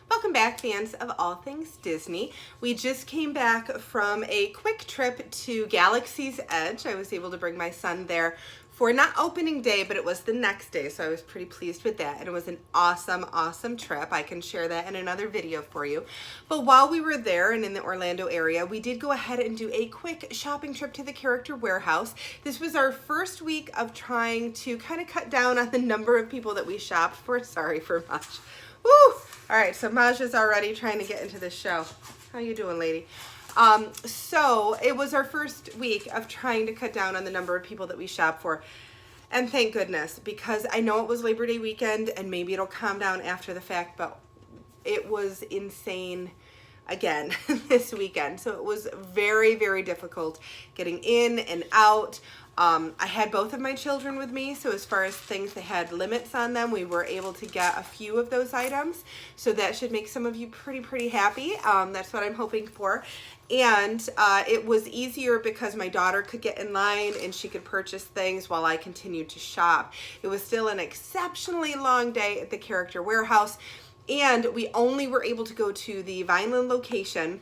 Welcome back, fans of all things Disney. We just came back from a quick trip to Galaxy's Edge. I was able to bring my son there for not opening day, but it was the next day, so I was pretty pleased with that. And it was an awesome, awesome trip. I can share that in another video for you. But while we were there and in the Orlando area, we did go ahead and do a quick shopping trip to the Character Warehouse. This was our first week of trying to kind of cut down on the number of people that we shopped for. Sorry for Maj. Woo! All right, so Maj is already trying to get into this show. How you doing, lady? So it was our first week of trying to cut down on the number of people that we shop for. And thank goodness, because I know it was Labor Day weekend and maybe it'll calm down after the fact, but it was insane again this weekend. So it was very, very difficult getting in and out. I had both of my children with me, so as far as things that had limits on them, we were able to get a few of those items. So that should make some of you pretty happy. That's what I'm hoping for. And it was easier because my daughter could get in line and she could purchase things while I continued to shop. It was still an exceptionally long day at the Character Warehouse, and we only were able to go to the Vineland location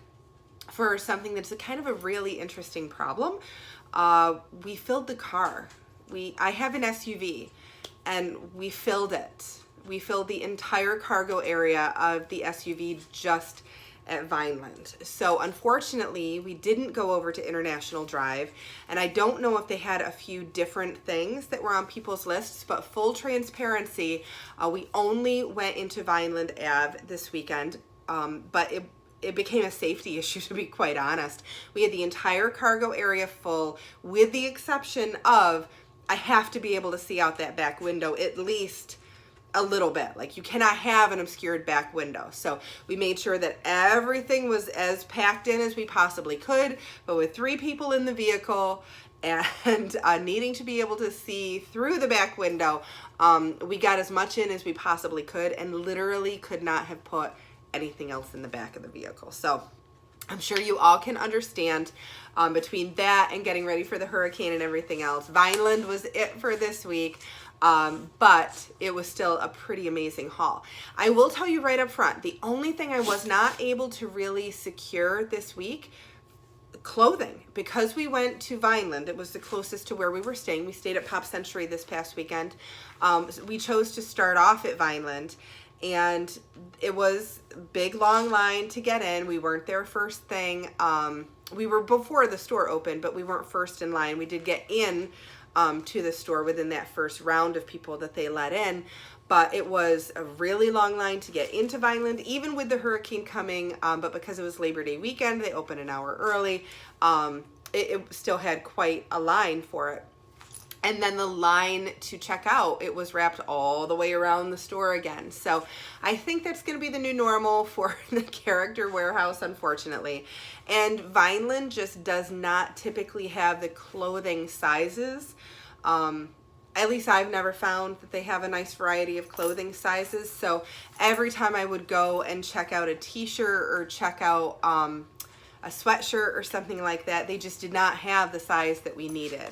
for something that's kind of a really interesting problem. We filled the car. I have an SUV and we filled it. We filled the entire cargo area of the SUV just at Vineland. So unfortunately, we didn't go over to International Drive, and I don't know if they had a few different things that were on people's lists, but full transparency, we only went into Vineland Ave this weekend, but it became a safety issue, to be quite honest. We had the entire cargo area full, with the exception of I have to be able to see out that back window at least a little bit. Like, you cannot have an obscured back window. So we made sure that everything was as packed in as we possibly could, but with 3 people in the vehicle and needing to be able to see through the back window, we got as much in as we possibly could and literally could not have put anything else in the back of the vehicle. So I'm sure you all can understand, between that and getting ready for the hurricane and everything else, Vineland was it for this week. But it was still a pretty amazing haul. I will tell you right up front, the only thing I was not able to really secure this week, clothing. Because we went to Vineland, it was the closest to where we were staying. We stayed at Pop Century this past weekend. We chose to start off at Vineland, and it was a big long line to get in. We weren't there first thing. We were before the store opened, but we weren't first in line. We did get in to the store within that first round of people that they let in, but it was a really long line to get into Vineland, even with the hurricane coming, but because it was Labor Day weekend, they opened an hour early. It still had quite a line for it. And then the line to check out, it was wrapped all the way around the store again. So I think that's going to be the new normal for the Character Warehouse, unfortunately. And Vineland just does not typically have the clothing sizes. At least I've never found that they have a nice variety of clothing sizes. So every time I would go and check out a t-shirt or check out a sweatshirt or something like that, they just did not have the size that we needed.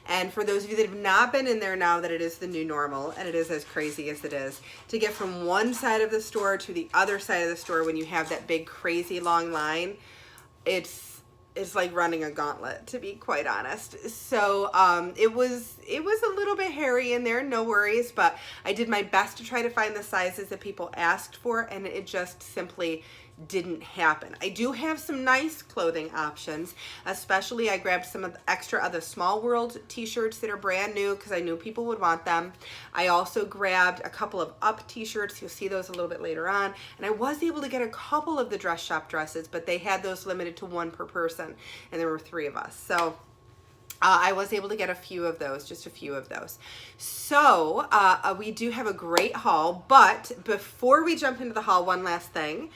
And for those of you that have not been in there now that it is the new normal, and it is as crazy as it is, to get from one side of the store to the other side of the store when you have that big crazy long line, it's like running a gauntlet, to be quite honest. So it was a little bit hairy in there, no worries, but I did my best to try to find the sizes that people asked for, and it just simply didn't happen. I do have some nice clothing options, especially I grabbed some of the extra of the Small World t-shirts that are brand new because I knew people would want them. I also grabbed a couple of Up t-shirts. You'll see those a little bit later on. And I was able to get a couple of the dress shop dresses, but they had those limited to 1 per person, and there were 3 of us. So I was able to get a few of those, just a few of those. So we do have a great haul, but before we jump into the haul, one last thing.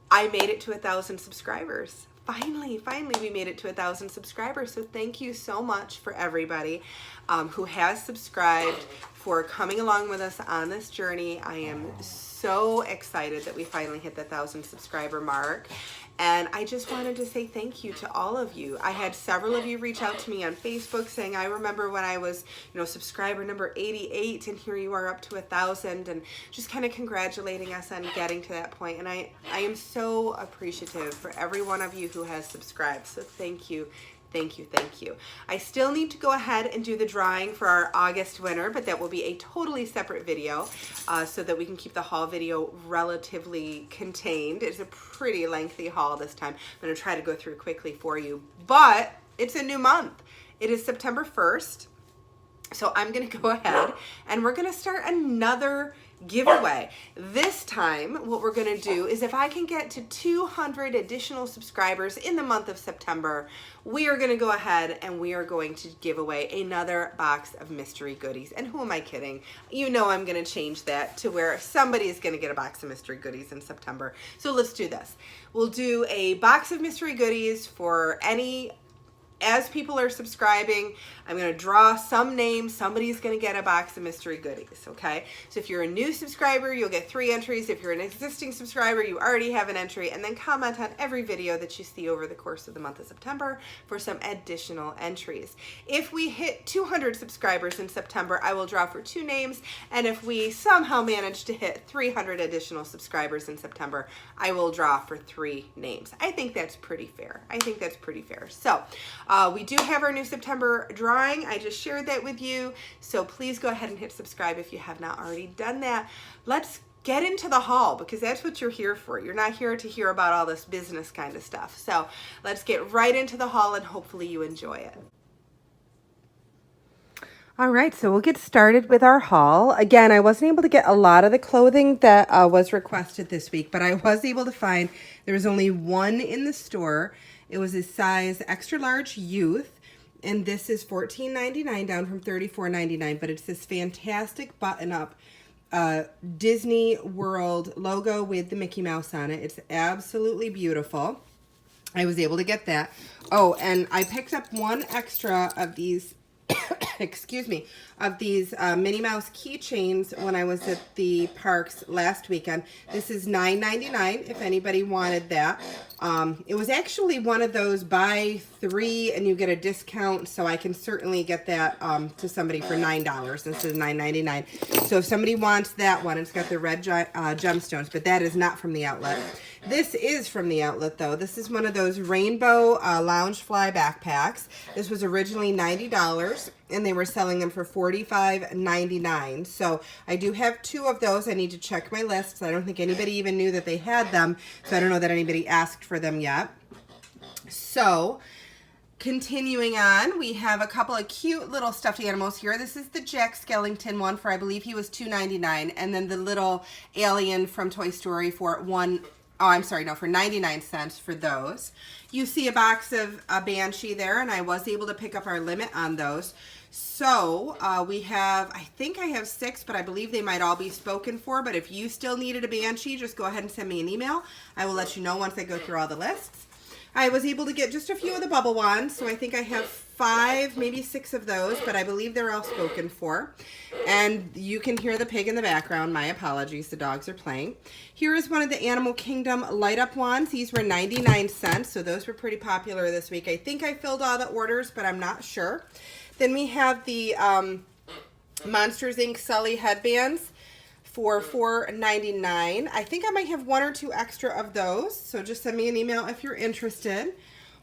I made it to 1,000 subscribers. Finally, we made it to 1,000 subscribers. So thank you so much for everybody who has subscribed, for coming along with us on this journey. I am so excited that we finally hit the 1,000 subscriber mark. And I just wanted to say thank you to all of you. I had several of you reach out to me on Facebook saying, I remember when I was, you know, subscriber number 88 and here you are up to 1,000, and just kind of congratulating us on getting to that point. And I am so appreciative for every one of you who has subscribed. So thank you. Thank you, thank you. I still need to go ahead and do the drawing for our August winner, but that will be a totally separate video so that we can keep the haul video relatively contained. It's a pretty lengthy haul this time. I'm going to try to go through quickly for you, but it's a new month. It is September 1st, so I'm going to go ahead and we're going to start another giveaway. This time what we're going to do is, if I can get to 200 additional subscribers in the month of September, we are going to go ahead and we are going to give away another box of mystery goodies. And who am I kidding? You know I'm going to change that to where somebody is going to get a box of mystery goodies in September. So let's do this. We'll do a box of mystery goodies for any. As people are subscribing, I'm going to draw some names. Somebody's going to get a box of mystery goodies, okay? So if you're a new subscriber, you'll get 3 entries. If you're an existing subscriber, you already have an entry. And then comment on every video that you see over the course of the month of September for some additional entries. If we hit 200 subscribers in September, I will draw for 2 names. And if we somehow manage to hit 300 additional subscribers in September, I will draw for 3 names. I think that's pretty fair. I think that's pretty fair. So, we do have our new September drawing. I just shared that with you. So please go ahead and hit subscribe if you have not already done that. Let's get into the haul, because that's what you're here for. You're not here to hear about all this business kind of stuff. So let's get right into the haul and hopefully you enjoy it. All right, so we'll get started with our haul. Again, I wasn't able to get a lot of the clothing that was requested this week, but I was able to find there was only one in the store. It was a size extra large youth, and this is $14.99 down from $34.99, but it's this fantastic button-up Disney World logo with the Mickey Mouse on it. It's absolutely beautiful. I was able to get that. Oh, and I picked up one extra of these excuse me, of these Minnie Mouse keychains when I was at the parks last weekend. This is $9.99 if anybody wanted that. It was actually one of those buy 3 and you get a discount, so I can certainly get that to somebody for $9 instead of $9.99. So if somebody wants that one, it's got the red gemstones, but that is not from the outlet. This is from the outlet though. This is one of those rainbow Loungefly backpacks. This was originally $90 and they were selling them for $45.99. So I do have 2 of those. I need to check my list. I don't think anybody even knew that they had them. So I don't know that anybody asked for them yet. So continuing on, we have a couple of cute little stuffed animals here. This is the Jack Skellington one for, I believe he was $2.99, and then the little alien from Toy Story for for 99 cents for those. You see a box of a Banshee there, and I was able to pick up our limit on those. So we have, I think I have 6, but I believe they might all be spoken for. But if you still needed a Banshee, just go ahead and send me an email. I will let you know once I go through all the lists. I was able to get just a few of the bubble wands, so I think I have 5, maybe 6 of those, but I believe they're all spoken for. And you can hear the pig in the background. My apologies, the dogs are playing. Here is one of the Animal Kingdom light up wands. These were 99 cents, so those were pretty popular this week. I think I filled all the orders, but I'm not sure. Then we have the Monsters, Inc. Sully headbands for $4.99. I think I might have 1 or 2 extra of those, so just send me an email if you're interested.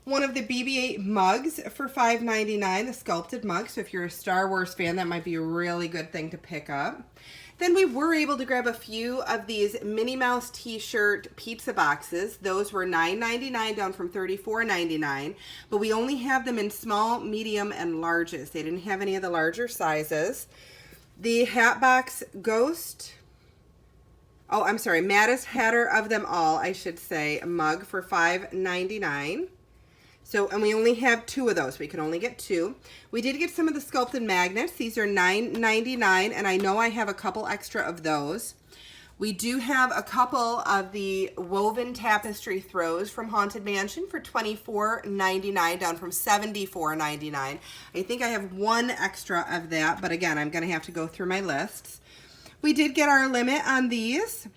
One of the BB-8 mugs for $5.99, the sculpted mug. So if you're a Star Wars fan, that might be a really good thing to pick up. Then we were able to grab a few of these Minnie Mouse t-shirt pizza boxes. Those were $9.99 down from $34.99, but we only have them in small, medium, and larges. They didn't have any of the larger sizes. The Hatbox Ghost, Maddest Hatter of them all, I should say, a mug for $5.99. So, and we only have 2 of those. We can only get 2. We did get some of the sculpted magnets. These are $9.99, and I know I have a couple extra of those. We do have a couple of the woven tapestry throws from Haunted Mansion for $24.99 down from $74.99. I think I have 1 extra of that, but again, I'm going to have to go through my lists. We did get our limit on these.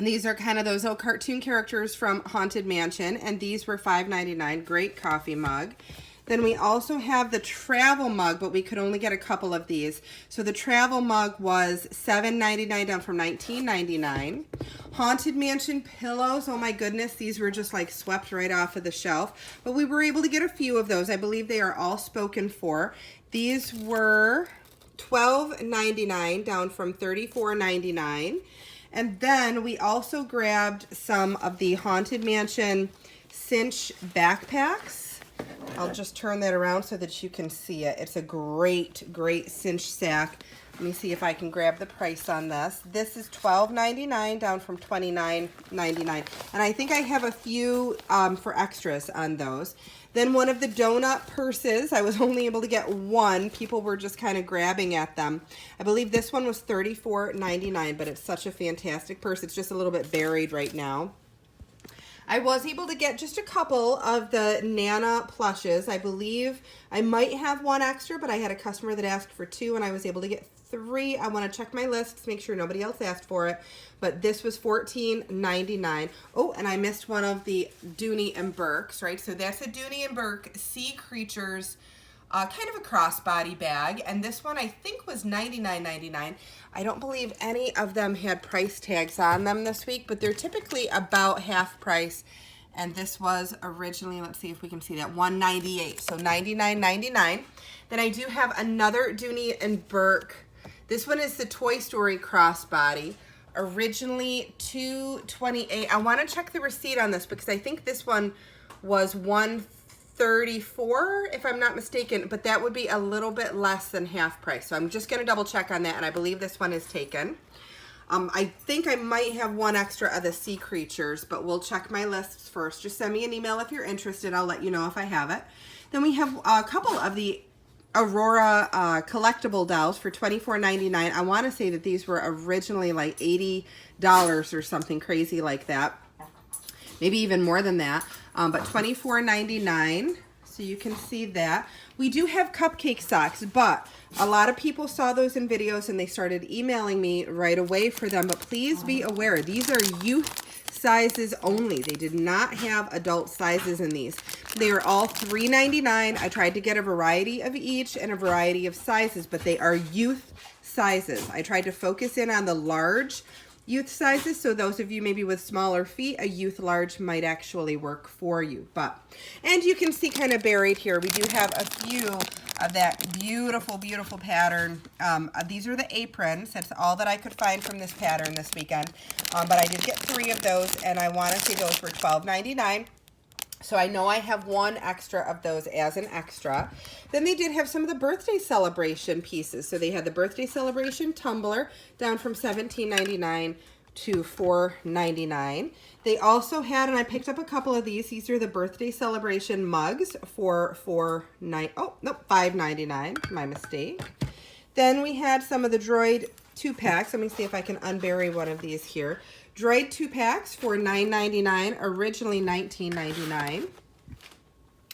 These are kind of those little cartoon characters from Haunted Mansion, and these were $5.99. Great coffee mug. Then we also have the travel mug, but we could only get a couple of these. So the travel mug was $7.99 down from $19.99. Haunted Mansion pillows, oh my goodness, these were just like swept right off of the shelf. But we were able to get a few of those. I believe they are all spoken for. These were $12.99 down from $34.99. And then we also grabbed some of the Haunted Mansion Cinch backpacks. I'll just turn that around so that you can see it. It's a great, great cinch sack. Let me see if I can grab the price on this. This is $12.99 down from $29.99. And I think I have a few for extras on those. Then one of the donut purses, I was only able to get one. People were just kind of grabbing at them. I believe this one was $34.99, but it's such a fantastic purse. It's just a little bit buried right now. I was able to get just a couple of the Nana plushes. I believe I might have one extra, but I had a customer that asked for two, and I was able to get three. I want to check my list to make sure nobody else asked for it, but this was $14.99. Oh, and I missed one of the Dooney and Burke's, right? So that's a Dooney and Burke Sea Creatures kind of a crossbody bag, and this one I think was $99.99. I don't believe any of them had price tags on them this week, but they're typically about half price. And this was originally, let's see if we can see that, $198, so $99.99. Then I do have another Dooney and Burke. This one is the Toy Story Crossbody. Originally $228. I want to check the receipt on this because I think this one was $134, if I'm not mistaken, but that would be a little bit less than half price. So I'm just going to double check on that, and I believe this one is taken. I think I might have one extra of the Sea Creatures, but we'll check my lists first. Just send me an email if you're interested. I'll let you know if I have it. Then we have a couple of the Aurora collectible dolls for $24.99. I want to say that these were originally like $80 or something crazy like that. Maybe even more than that, but $24.99. So you can see that. We do have cupcake socks, but a lot of people saw those in videos and they started emailing me right away for them. But please be aware, these are youth sizes only. They did not have adult sizes in these. They are all $3.99. I tried to get a variety of each and a variety of sizes, but they are youth sizes. I tried to focus in on the large youth sizes, so those of you maybe with smaller feet, a youth large might actually work for you. And you can see kind of buried here, we do have a few of that beautiful, beautiful pattern. These are the aprons. That's all that I could find from this pattern this weekend. But I did get 3 of those, and I want to say those were $12.99. So I know I have one extra of those as an extra. Then they did have some of the birthday celebration pieces. So they had the birthday celebration tumbler down from $17.99 to $4.99. They also had, and I picked up a couple of these are the birthday celebration mugs for $5.99, my mistake. Then we had some of the Droid 2-packs. Let me see if I can unbury one of these here. Droid 2-packs for $9.99, originally $19.99.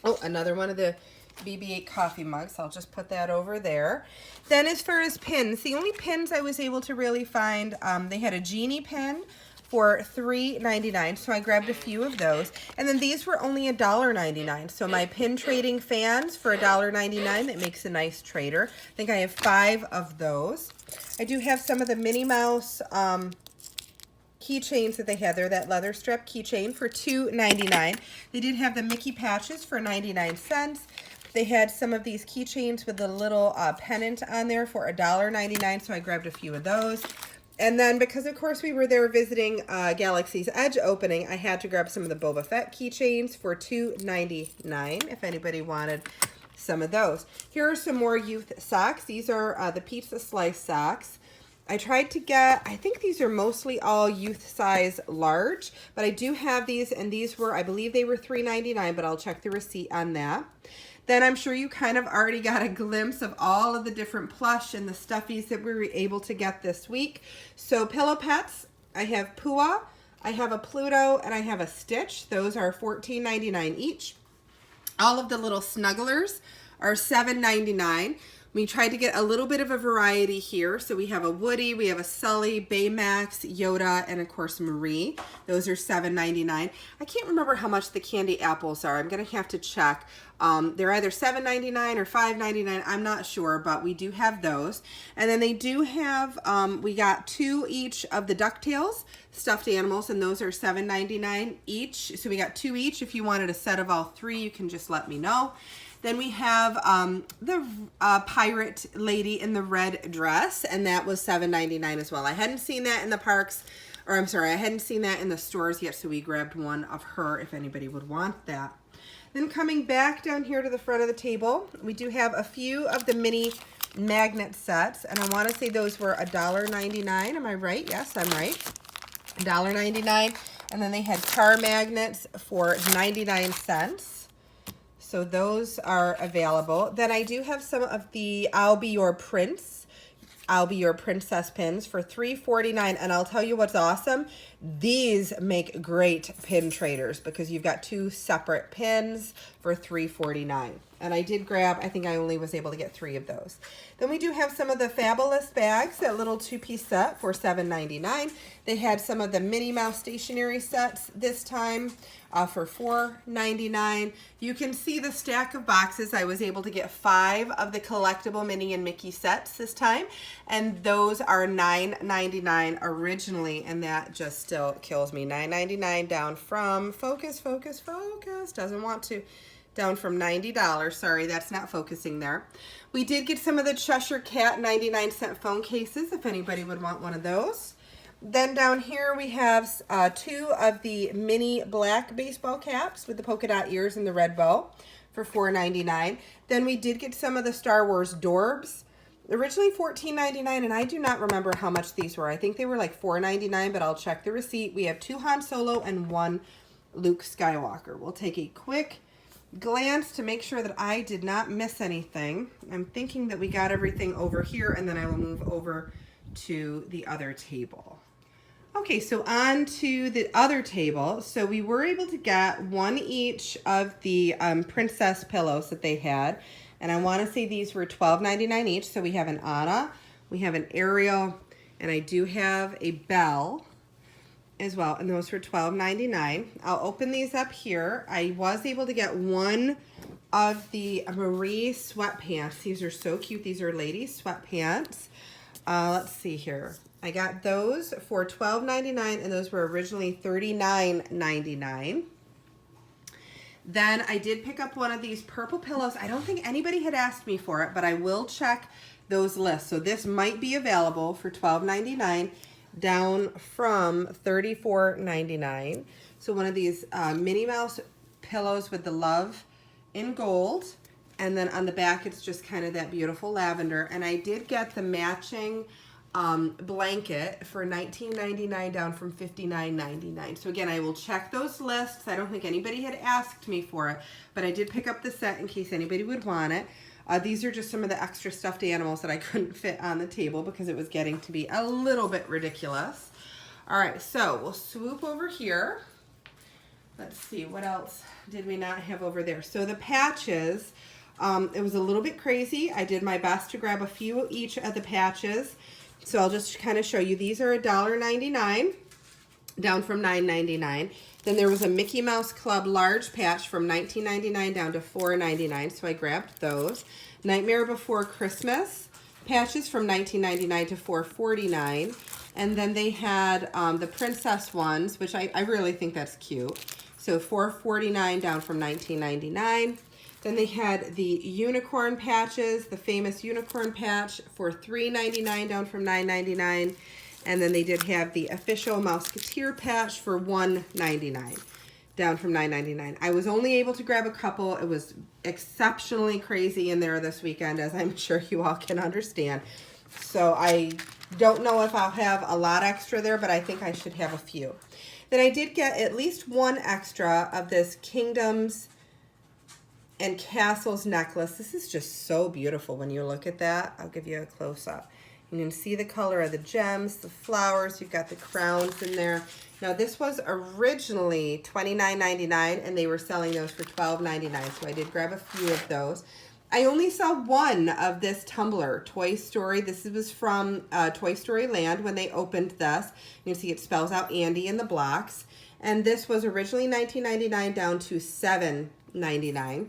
Oh, another one of the BB-8 coffee mugs. I'll just put that over there. Then as far as pins, the only pins I was able to really find, they had a Genie pin for $3.99, so I grabbed a few of those. And then these were only $1.99, so my pin trading fans for $1.99, that makes a nice trader. I think I have 5 of those. I do have some of the Minnie Mouse keychains that they had there, that leather strap keychain for $2.99. They did have the Mickey patches for 99 cents. They had some of these keychains with the little pennant on there for $1.99, so I grabbed a few of those. And then because, of course, we were there visiting Galaxy's Edge opening, I had to grab some of the Boba Fett keychains for $2.99 if anybody wanted some of those. Here are some more youth socks. These are the pizza slice socks. I tried to get, I think these are mostly all youth size large, but I do have these, and these were, I believe they were $3.99, but I'll check the receipt on that. Then I'm sure you kind of already got a glimpse of all of the different plush and the stuffies that we were able to get this week. So Pillow Pets, I have Pua, I have a Pluto, and I have a Stitch. Those are $14.99 each. All of the little snugglers are $7.99. We tried to get a little bit of a variety here. So we have a Woody, we have a Sully, Baymax, Yoda, and of course Marie. Those are $7.99. I can't remember how much the candy apples are. I'm gonna have to check. They're either $7.99 or $5.99. I'm not sure, but we do have those. And then they do have, we got 2 each of the DuckTales stuffed animals, and those are $7.99 each. So we got 2 each. If you wanted a set of all 3, you can just let me know. Then we have the pirate lady in the red dress, and that was $7.99 as well. I hadn't seen that in the parks, or I'm sorry, I hadn't seen that in the stores yet, so we grabbed one of her if anybody would want that. Then coming back down here to the front of the table, we do have a few of the mini magnet sets, and I want to say those were $1.99. Am I right? Yes, I'm right. $1.99. And then they had car magnets for 99 cents. So those are available. Then I do have some of the I'll Be Your Prince, I'll Be Your Princess pins for $3.49. And I'll tell you what's awesome. These make great pin traders because you've got 2 separate pins for $3.49. And I did grab, I think I only was able to get 3 of those. Then we do have some of the Fabulous bags, that little 2-piece set for $7.99. They had some of the Minnie Mouse stationery sets this time for $4.99. You can see the stack of boxes. I was able to get 5 of the collectible Minnie and Mickey sets this time, and those are $9.99 originally, and that just still kills me. $9.99 down from, focus, doesn't want to. Down from $90. Sorry, that's not focusing there. We did get some of the Cheshire Cat 99-cent phone cases if anybody would want one of those. Then down here we have 2 of the mini black baseball caps with the polka dot ears and the red bow for $4.99. Then we did get some of the Star Wars Dorbz. Originally $14.99, and I do not remember how much these were. I think they were like $4.99, but I'll check the receipt. We have 2 Han Solo and 1 Luke Skywalker. We'll take a quick glance to make sure that I did not miss anything. I'm thinking that we got everything over here, and then I will move over to the other table. Okay, so on to the other table. So we were able to get 1 each of the princess pillows that they had, and I want to say these were $12.99 each. So we have an Anna, we have an Ariel, and I do have a Belle as well, and those were $12.99. I'll open these up here. I was able to get 1 of the Marie sweatpants. These are so cute. These are ladies sweatpants. Let's see here. I got those for $12.99, and those were originally $39.99. Then I did pick up one of these purple pillows. I don't think anybody had asked me for it, but I will check those lists. So this might be available for $12.99. Down from $34.99. So one of these Minnie Mouse pillows with the love in gold. And then on the back, it's just kind of that beautiful lavender. And I did get the matching blanket for $19.99 down from $59.99. So again, I will check those lists. I don't think anybody had asked me for it, but I did pick up the set in case anybody would want it. These are just some of the extra stuffed animals that I couldn't fit on the table because it was getting to be a little bit ridiculous. All right, so we'll swoop over here. Let's see, what else did we not have over there? So the patches, it was a little bit crazy. I did my best to grab a few each of the patches. So I'll just kind of show you. These are $1.99, down from $9.99. Then there was a Mickey Mouse Club large patch from $19.99 down to $4.99, so I grabbed those. Nightmare Before Christmas patches from $19.99 to $4.49. And then they had the princess ones, which I really think that's cute. So $4.49 down from $19.99. Then they had the unicorn patches, the famous unicorn patch for $3.99 down from $9.99. And then they did have the official Mouseketeer Patch for $1.99, down from $9.99. I was only able to grab a couple. It was exceptionally crazy in there this weekend, as I'm sure you all can understand. So I don't know if I'll have a lot extra there, but I think I should have a few. Then I did get at least 1 extra of this Kingdoms and Castles necklace. This is just so beautiful when you look at that. I'll give you a close-up. You can see the color of the gems, the flowers. You've got the crowns in there. Now, this was originally $29.99, and they were selling those for $12.99, so I did grab a few of those. I only saw one of this tumbler, Toy Story. This was from Toy Story Land when they opened this. You can see it spells out Andy in the blocks. And this was originally $19.99 down to $7.99.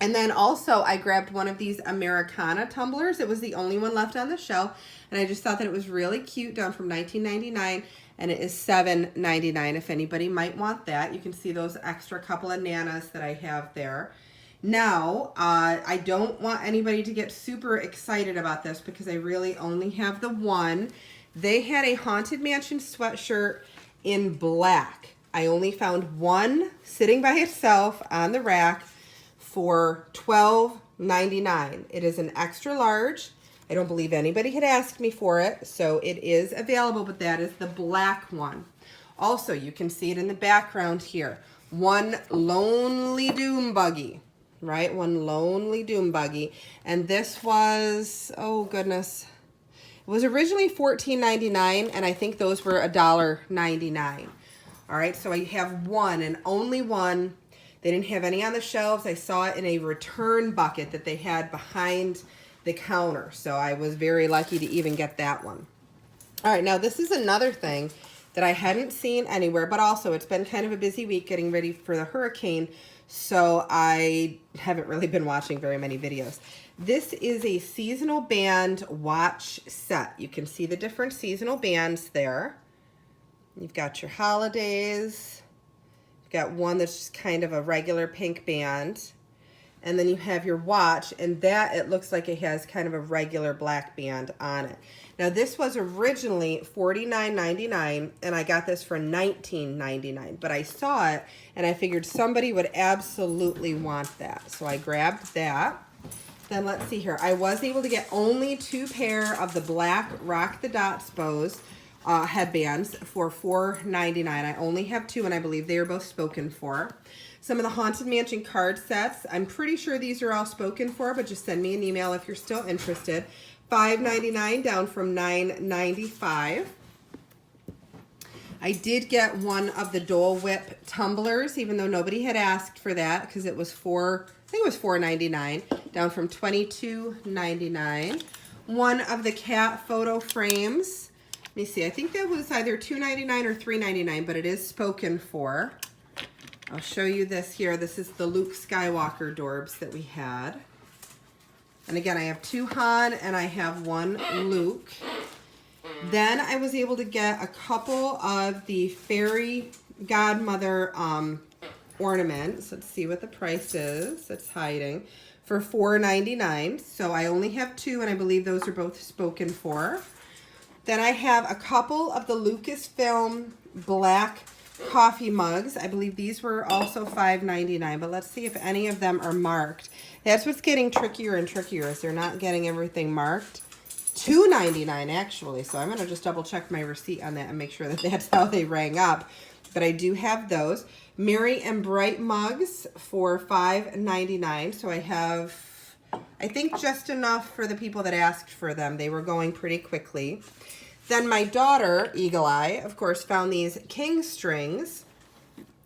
And then also I grabbed one of these Americana tumblers. It was the only one left on the shelf. And I just thought that it was really cute, down from $19.99. And it is $7.99 if anybody might want that. You can see those extra couple of nanas that I have there. Now, I don't want anybody to get super excited about this because I really only have the one. They had a Haunted Mansion sweatshirt in black. I only found one sitting by itself on the rack for $12.99. It is an extra large. I don't believe anybody had asked me for it, so it is available, but that is the black one. Also, you can see it in the background here. One lonely doom buggy. Right, one lonely doom buggy, and this was, oh goodness, it was originally $14.99, and I think those were $1.99. All right, so I have one and only one. They didn't have any on the shelves. I saw it in a return bucket that they had behind the counter, so I was very lucky to even get that one. All right, now this is another thing that I hadn't seen anywhere, but also it's been kind of a busy week getting ready for the hurricane, so I haven't really been watching very many videos. This is a seasonal band watch set. You can see the different seasonal bands there. You've got your holidays. You've got one that's just kind of a regular pink band. And then you have your watch, and that, it looks like it has kind of a regular black band on it. Now, this was originally $49.99, and I got this for $19.99. But I saw it, and I figured somebody would absolutely want that. So I grabbed that. Then let's see here. I was able to get only 2 pair of the black Rock the Dots bows headbands for $4.99. I only have 2, and I believe they are both spoken for. Some of the Haunted Mansion card sets. I'm pretty sure these are all spoken for, but just send me an email if you're still interested. $5.99 down from $9.95. I did get one of the Dole Whip tumblers, even though nobody had asked for that because it was $4.99 down from $22.99. One of the cat photo frames. Let me see. I think that was either $2.99 or $3.99, but it is spoken for. I'll show you this here. This is the Luke Skywalker Dorbz that we had. And again, I have 2 Han and I have 1 Luke. Then I was able to get a couple of the Fairy Godmother ornaments. Let's see what the price is. It's hiding. For $4.99. So I only have 2, and I believe those are both spoken for. Then I have a couple of the Lucasfilm black coffee mugs. I believe these were also $5.99, but let's see if any of them are marked. That's what's getting trickier and trickier, is they're not getting everything marked. $2.99 actually, so I'm going to just double check my receipt on that and make sure that that's how they rang up. But I do have those. Merry and Bright mugs for $5.99, so I have, I think, just enough for the people that asked for them. They were going pretty quickly. Then my daughter, Eagle Eye, of course, found these king strings,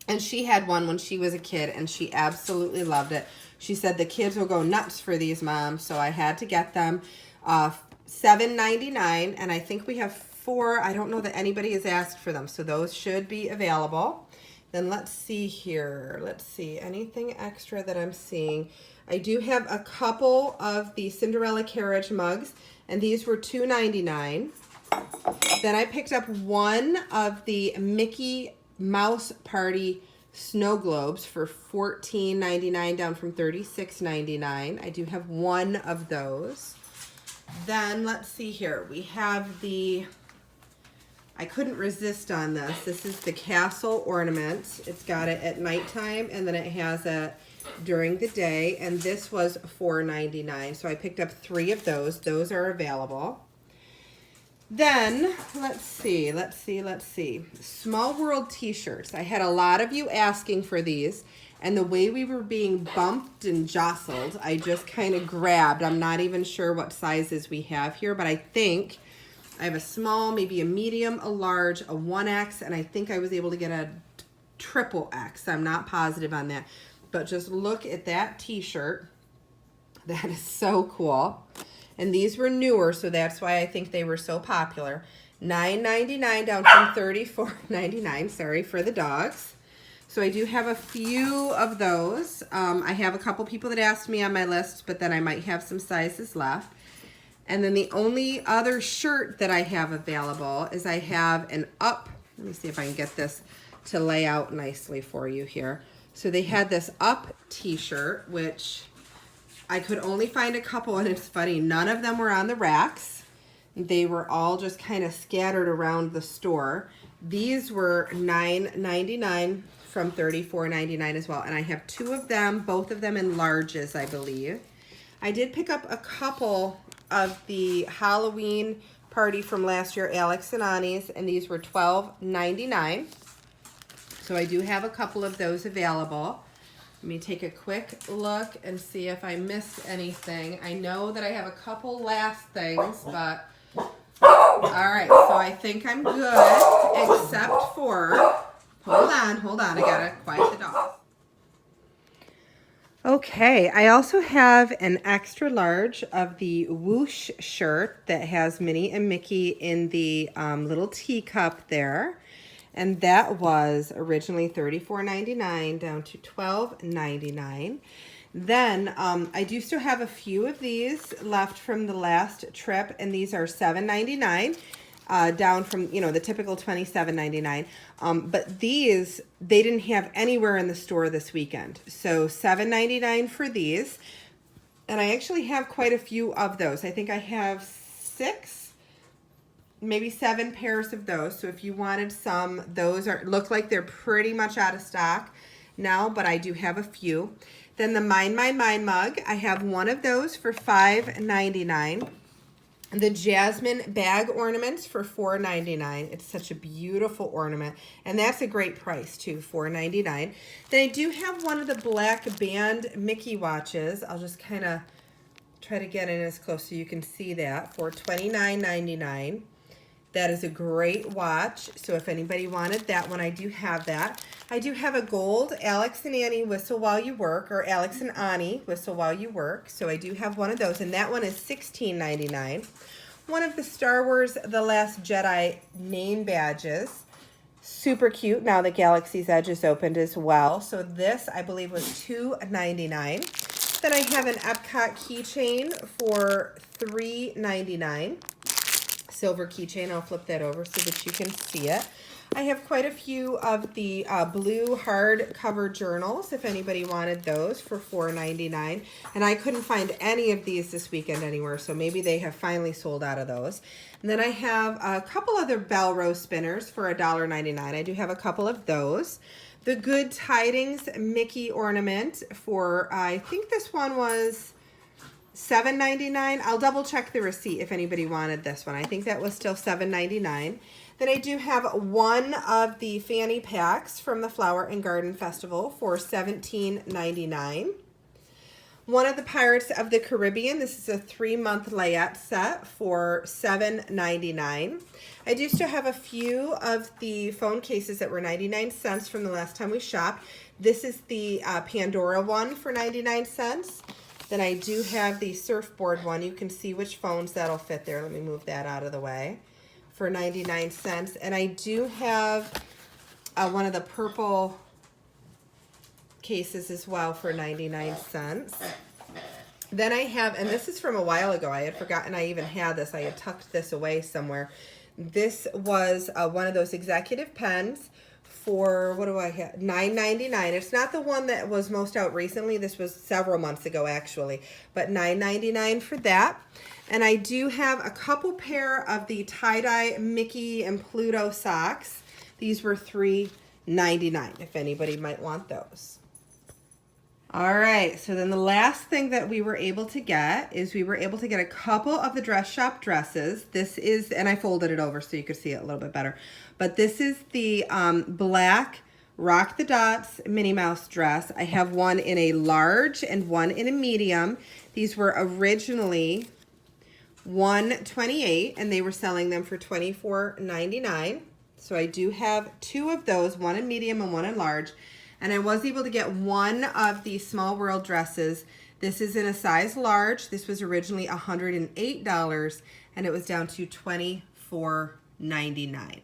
and she had one when she was a kid, and she absolutely loved it. She said the kids will go nuts for these, Mom, so I had to get them. $7.99, and I think we have 4. I don't know that anybody has asked for them, so those should be available. Then let's see here. Let's see, anything extra that I'm seeing. I do have a couple of the Cinderella Carriage mugs, and these were $2.99. Then I picked up one of the Mickey Mouse Party snow globes for $14.99 down from $36.99. I do have one of those. Then let's see here. We have the, I couldn't resist on this. This is the Castle Ornaments. It's got it at nighttime, and then it has it during the day, and this was $4.99. So I picked up 3 of those. Those are available. Then, let's see. Small World t-shirts. I had a lot of you asking for these, and the way we were being bumped and jostled, I just kind of grabbed. I'm not even sure what sizes we have here, but I think I have a small, maybe a medium, a large, a 1X, and I think I was able to get a triple X. I'm not positive on that, but just look at that t-shirt. That is so cool. And these were newer, so that's why I think they were so popular. $9.99 down from $34.99, sorry, for the dogs. So I do have a few of those. I have a couple people that asked me on my list, but then I might have some sizes left. And then the only other shirt that I have available is I have an up, let me see if I can get this to lay out nicely for you here. So they had this up t-shirt, which I could only find a couple, and it's funny, none of them were on the racks. They were all just kind of scattered around the store. These were $9.99 from $34.99 as well. And I have two of them, both of them in larges, I believe. I did pick up a couple of the Halloween party from last year, Alex and Annie's, and these were $12.99. So I do have a couple of those available. Let me take a quick look and see if I missed anything. I know that I have a couple last things, but all right, so I think I'm good, except for, hold on, I gotta quiet the dog. Okay, I also have an extra large of the Whoosh shirt that has Minnie and Mickey in the little teacup there. And that was originally $34.99 down to $12.99. Then I do still have a few of these left from the last trip, and these are $7.99 down from, you know, the typical $27.99. But these, they didn't have anywhere in the store this weekend. So $7.99 for these. And I actually have quite a few of those. I think I have 6, maybe 7 pairs of those. So if you wanted some, those look like they're pretty much out of stock now, but I do have a few. Then the Mine mug, I have one of those for $5.99. The Jasmine bag ornaments for $4.99. It's such a beautiful ornament, and that's a great price too, $4.99. Then I do have one of the black band Mickey watches. I'll just kind of try to get in as close so you can see that, for $29.99. That is a great watch, so if anybody wanted that one, I do have that. I do have a gold Alex and Annie Whistle While You Work, or Alex and Annie Whistle While You Work, so I do have one of those, and that one is $16.99. One of the Star Wars The Last Jedi name badges, super cute, now that Galaxy's Edge is opened as well, so this, I believe, was $2.99. Then I have an Epcot keychain for $3.99. Silver keychain. I'll flip that over so that you can see it. I have quite a few of the blue hardcover journals, if anybody wanted those, for $4.99. And I couldn't find any of these this weekend anywhere, so maybe they have finally sold out of those. And then I have a couple other Bell Row spinners for $1.99. I do have a couple of those. The Good Tidings Mickey ornament for, I think this one was $7.99. I'll double check the receipt if anybody wanted this one. I think that was still $7.99. Then I do have one of the fanny packs from the Flower and Garden Festival for $17.99. One of the Pirates of the Caribbean. This is a 3-month layette set for $7.99. I do still have a few of the phone cases that were 99 cents from the last time we shopped. This is the Pandora one for 99 cents. Then I do have the surfboard one. You can see which phones that'll fit there. Let me move that out of the way, for 99 cents. And I do have one of the purple cases as well for 99 cents. Then I have, and this is from a while ago. I had forgotten I even had this. I had tucked this away somewhere. This was one of those executive pens for, what do I have, $9.99. It's not the one that was most out recently. This was several months ago, actually, but $9.99 for that. And I do have a couple pair of the tie-dye Mickey and Pluto socks. These were $3.99, if anybody might want those. All right, so then the last thing that we were able to get is we were able to get a couple of the dress shop dresses. This is, and I folded it over so you could see it a little bit better, but this is the black Rock the Dots Minnie Mouse dress. I have one in a large and one in a medium. These were originally $128, and they were selling them for $24.99. So I do have two of those, one in medium and one in large. And I was able to get one of the Small World dresses This is in a size large. This was originally $108 and it was down to $24.99.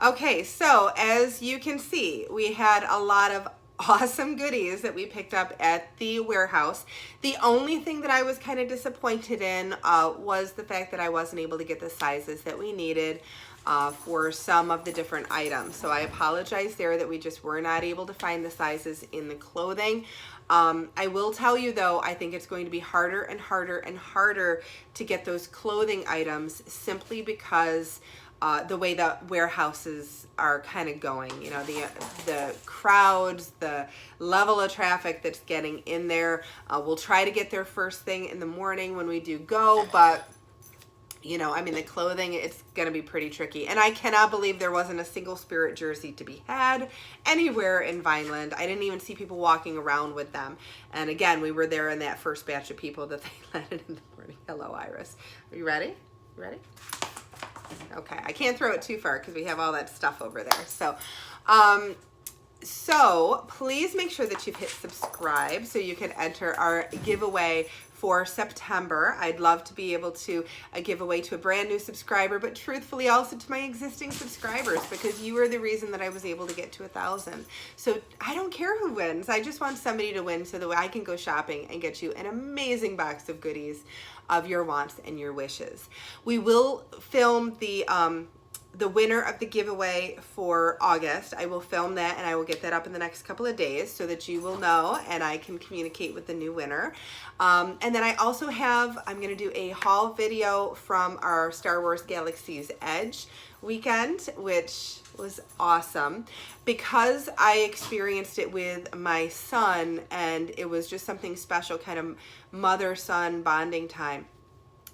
Okay, so as you can see, we had a lot of awesome goodies that we picked up at the warehouse. The only thing that I was kind of disappointed in was the fact that I wasn't able to get the sizes that we needed for some of the different items. So I apologize there that we just were not able to find the sizes in the clothing. I will tell you though, I think it's going to be harder and harder and harder to get those clothing items simply because the way that warehouses are kind of going, you know, the crowds, the level of traffic that's getting in there. We'll try to get there first thing in the morning when we do go, but you know, I mean, the clothing, it's going to be pretty tricky. And I cannot believe there wasn't a single Spirit jersey to be had anywhere in Vineland. I didn't even see people walking around with them. And again, we were there in that first batch of people that they landed in the morning. Hello, Iris. Are you ready? You ready? Okay, I can't throw it too far because we have all that stuff over there. So please make sure that you've hit subscribe so you can enter our giveaway for September. I'd love to be able to give away to a brand new subscriber, but truthfully also to my existing subscribers, because you are the reason that I was able to get to 1,000. So I don't care who wins. I just want somebody to win so that I can go shopping and get you an amazing box of goodies of your wants and your wishes. We will film the winner of the giveaway for August. I will film that and I will get that up in the next couple of days so that you will know and I can communicate with the new winner. And then I also have, I'm going to do a haul video from our Star Wars Galaxy's Edge weekend, which was awesome because I experienced it with my son and it was just something special, kind of mother-son bonding time.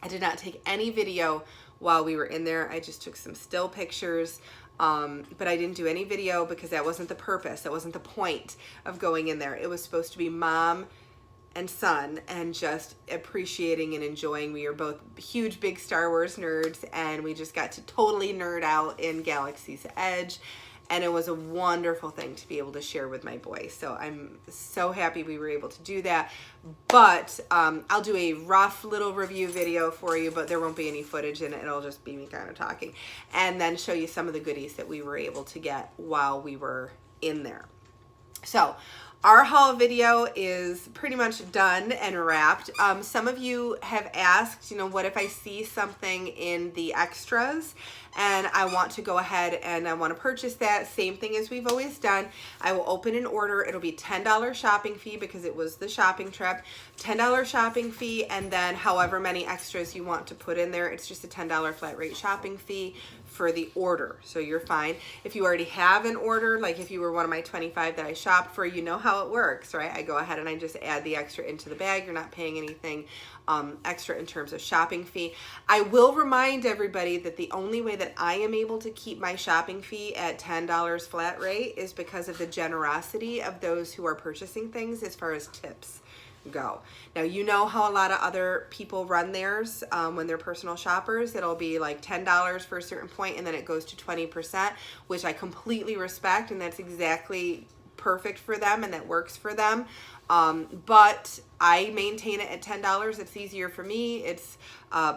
I did not take any video while we were in there. I just took some still pictures, but I didn't do any video because that wasn't the purpose. That wasn't the point of going in there. It was supposed to be mom and son and just appreciating and enjoying. We are both huge, big Star Wars nerds and we just got to totally nerd out in Galaxy's Edge. And it was a wonderful thing to be able to share with my boy. So I'm so happy we were able to do that. But I'll do a rough little review video for you, but there won't be any footage in it. It'll just be me kind of talking. And then show you some of the goodies that we were able to get while we were in there. So our haul video is pretty much done and wrapped. Some of you have asked, you know, what if I see something in the extras and I want to go ahead and I want to purchase that? Same thing as we've always done. I will open an order. It'll be $10 shopping fee because it was the shopping trip. $10 shopping fee, and then however many extras you want to put in there, it's just a $10 flat rate shopping fee for the order. So you're fine. If you already have an order, like if you were one of my 25 that I shopped for, you know how it works, right? I go ahead and I just add the extra into the bag. You're not paying anything extra in terms of shopping fee. I will remind everybody that the only way that I am able to keep my shopping fee at $10 flat rate is because of the generosity of those who are purchasing things as far as tips go. Now, you know how a lot of other people run theirs when they're personal shoppers. It'll be like $10 for a certain point and then it goes to 20%, which I completely respect, and that's exactly perfect for them and that works for them. But I maintain it at $10. It's easier for me. It's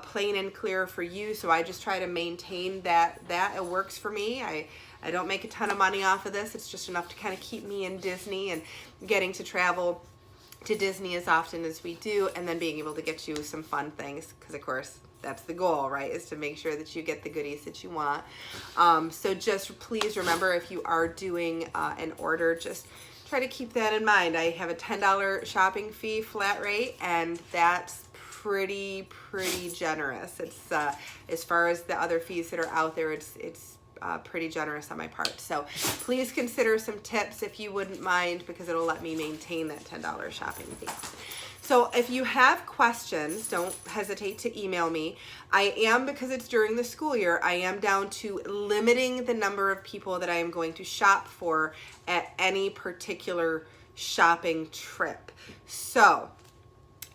plain and clear for you. So I just try to maintain that it works for me. I don't make a ton of money off of this. It's just enough to kind of keep me in Disney and getting to travel to Disney as often as we do, and then being able to get you some fun things, because of course that's the goal, right, is to make sure that you get the goodies that you want. So just please remember, if you are doing an order, just try to keep that in mind. I have a $10 shopping fee flat rate, and that's pretty generous. It's as far as the other fees that are out there, it's pretty generous on my part. So please consider some tips if you wouldn't mind, because it'll let me maintain that $10 shopping fee. So if you have questions, don't hesitate to email me. I am, because it's during the school year, I am down to limiting the number of people that I am going to shop for at any particular shopping trip. So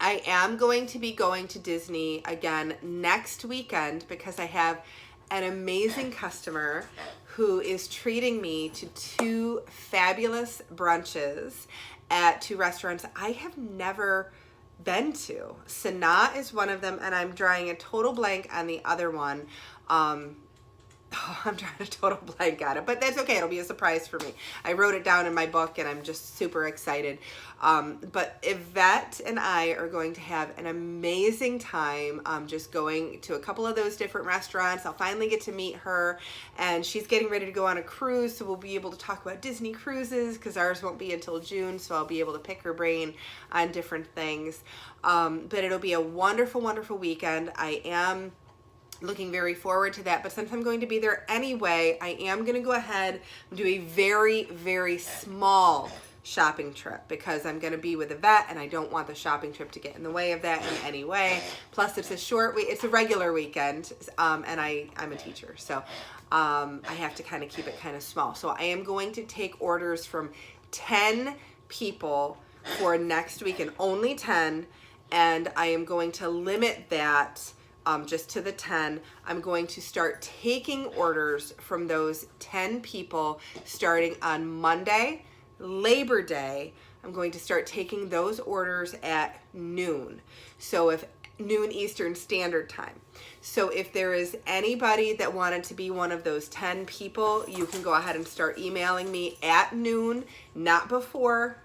I am going to be going to Disney again next weekend because I have an amazing customer who is treating me to 2 fabulous brunches at 2 restaurants I have never been to. Sanaa is one of them, and I'm drawing a total blank on the other one. I'm drawing a total blank on it, but that's okay. It'll be a surprise for me. I wrote it down in my book, and I'm just super excited. But Yvette and I are going to have an amazing time just going to a couple of those different restaurants. I'll finally get to meet her, and she's getting ready to go on a cruise, so we'll be able to talk about Disney cruises because ours won't be until June, so I'll be able to pick her brain on different things. But it'll be a wonderful, wonderful weekend. I am looking very forward to that, but since I'm going to be there anyway, I am going to go ahead and do a very, very small shopping trip because I'm going to be with Yvette and I don't want the shopping trip to get in the way of that in any way. Plus it's a short week, it's a regular weekend, and I'm a teacher, so I have to kind of keep it kind of small. So I am going to take orders from 10 people for next week, and only 10, and I am going to limit that just to the 10. I'm going to start taking orders from those 10 people starting on Monday, Labor Day. I'm going to start taking those orders at noon. So if noon Eastern Standard Time. So if there is anybody that wanted to be one of those 10 people, you can go ahead and start emailing me at noon, not before,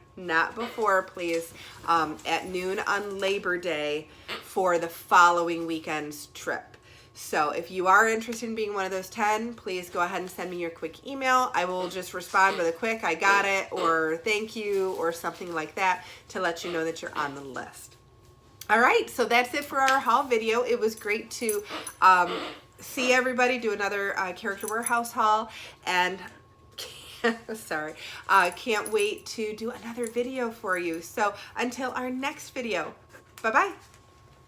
please, at noon on Labor Day for the following weekend's trip. So if you are interested in being one of those 10, please go ahead and send me your quick email. I will just respond with a quick "I got it" or "thank you" or something like that to let you know that you're on the list. All right, so that's it for our haul video. It was great to see everybody do another Character Warehouse haul, and sorry, can't wait to do another video for you. So until our next video, bye-bye.